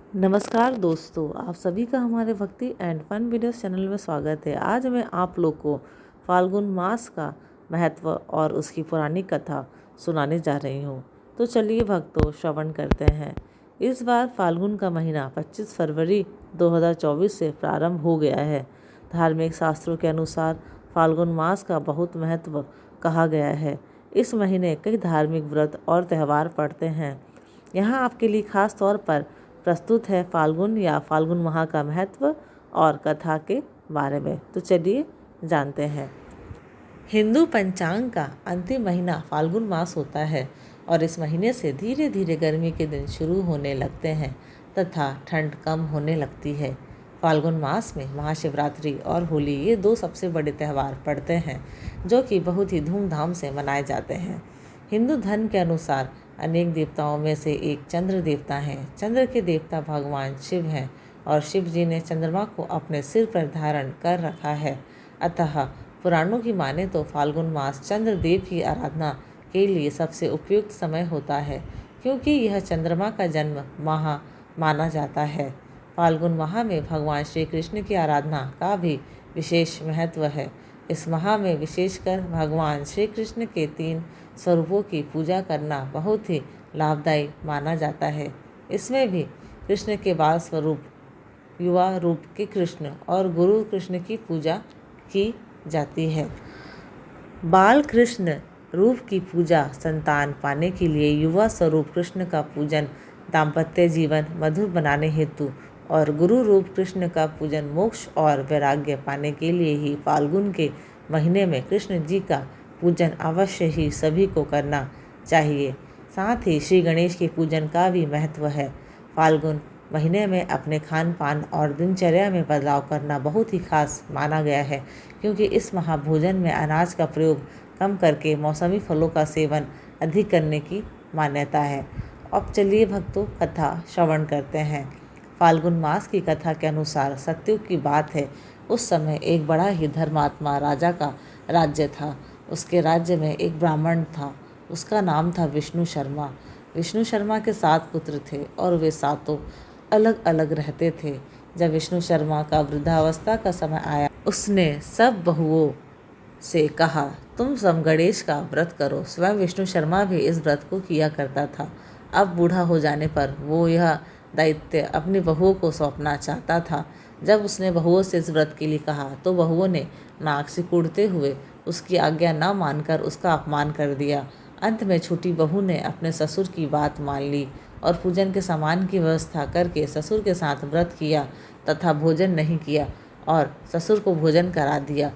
नमस्कार दोस्तों, आप सभी का हमारे भक्ति एंड फन वीडियोस चैनल में स्वागत है। आज मैं आप लोग को फाल्गुन मास का महत्व और उसकी पुरानी कथा सुनाने जा रही हूँ। तो चलिए भक्तों, श्रवण करते हैं। इस बार फाल्गुन का महीना 25 फरवरी 2024 से प्रारंभ हो गया है। धार्मिक शास्त्रों के अनुसार फाल्गुन मास का बहुत महत्व कहा गया है। इस महीने कई धार्मिक व्रत और त्यौहार पड़ते हैं। यहाँ आपके लिए खास तौर पर प्रस्तुत है फाल्गुन या फाल्गुन माह का महत्व और कथा के बारे में। तो चलिए जानते हैं। हिंदू पंचांग का अंतिम महीना फाल्गुन मास होता है और इस महीने से धीरे धीरे गर्मी के दिन शुरू होने लगते हैं तथा ठंड कम होने लगती है। फाल्गुन मास में महाशिवरात्रि और होली ये दो सबसे बड़े त्यौहार पड़ते हैं जो कि बहुत ही धूमधाम से मनाए जाते हैं। हिंदू धर्म के अनुसार अनेक देवताओं में से एक चंद्र देवता हैं। चंद्र के देवता भगवान शिव हैं और शिव जी ने चंद्रमा को अपने सिर पर धारण कर रखा है। अतः पुराणों की माने तो फाल्गुन मास चंद्र देव की आराधना के लिए सबसे उपयुक्त समय होता है, क्योंकि यह चंद्रमा का जन्म माह माना जाता है। फाल्गुन माह में भगवान श्री कृष्ण की आराधना का भी विशेष महत्व है। इस माह में विशेषकर भगवान श्री कृष्ण के 3 स्वरूपों की पूजा करना बहुत ही लाभदायी माना जाता है। इसमें भी कृष्ण के बाल स्वरूप, युवा रूप के कृष्ण और गुरु कृष्ण की पूजा की जाती है। बाल कृष्ण रूप की पूजा संतान पाने के लिए, युवा स्वरूप कृष्ण का पूजन दाम्पत्य जीवन मधुर बनाने हेतु और गुरु रूप कृष्ण का पूजन मोक्ष और वैराग्य पाने के लिए ही फाल्गुन के महीने में कृष्ण जी का पूजन अवश्य ही सभी को करना चाहिए। साथ ही श्री गणेश के पूजन का भी महत्व है। फाल्गुन महीने में अपने खान पान और दिनचर्या में बदलाव करना बहुत ही खास माना गया है, क्योंकि इस महाभोजन में अनाज का प्रयोग कम करके मौसमी फलों का सेवन अधिक करने की मान्यता है। अब चलिए भक्तों, कथा श्रवण करते हैं। फाल्गुन मास की कथा के अनुसार सतयुग की बात है। उस समय एक बड़ा ही धर्मात्मा राजा का राज्य था। उसके राज्य में एक ब्राह्मण था। उसका नाम था विष्णु शर्मा। विष्णु शर्मा के 7 पुत्र थे और वे सातों अलग अलग रहते थे। जब विष्णु शर्मा का वृद्धावस्था का समय आया, उसने सब बहुओं से कहा, तुम सब गणेश का व्रत करो। स्वयं विष्णु शर्मा भी इस व्रत को किया करता था। अब बूढ़ा हो जाने पर वो यह दायित्व अपनी बहुओं को सौंपना चाहता था। जब उसने बहुओं से इस व्रत के लिए कहा तो बहुओं ने नाक सिकुड़ते हुए उसकी आज्ञा न मानकर उसका अपमान कर दिया। अंत में छोटी बहू ने अपने ससुर की बात मान ली और पूजन के सामान की व्यवस्था करके ससुर के साथ व्रत किया तथा भोजन नहीं किया और ससुर को भोजन करा दिया।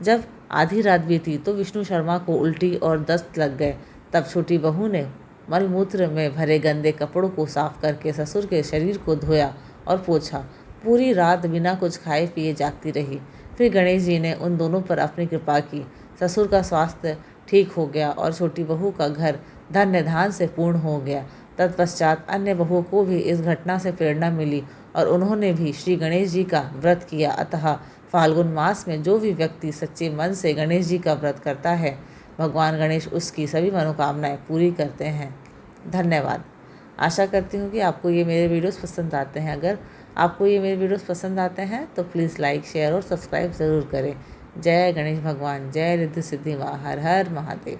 जब आधी रात बीती तो विष्णु शर्मा को उल्टी और दस्त लग गए। तब छोटी बहू ने मलमूत्र में भरे गंदे कपड़ों को साफ करके ससुर के शरीर को धोया और पोंछा। पूरी रात बिना कुछ खाए पिए जागती रही। फिर गणेश जी ने उन दोनों पर अपनी कृपा की। ससुर का स्वास्थ्य ठीक हो गया और छोटी बहू का घर धन्य धान से पूर्ण हो गया। तत्पश्चात अन्य बहुओं को भी इस घटना से प्रेरणा मिली और उन्होंने भी श्री गणेश जी का व्रत किया। अतः फाल्गुन मास में जो भी व्यक्ति सच्चे मन से गणेश जी का व्रत करता है, भगवान गणेश उसकी सभी मनोकामनाएं पूरी करते हैं। धन्यवाद। आशा करती हूँ कि आपको ये मेरे वीडियोस पसंद आते हैं। अगर आपको ये मेरे वीडियोस पसंद आते हैं तो प्लीज़ लाइक, शेयर और सब्सक्राइब ज़रूर करें। जय गणेश भगवान, जय रिद्धि सिद्धि माँ, हर हर महादेव।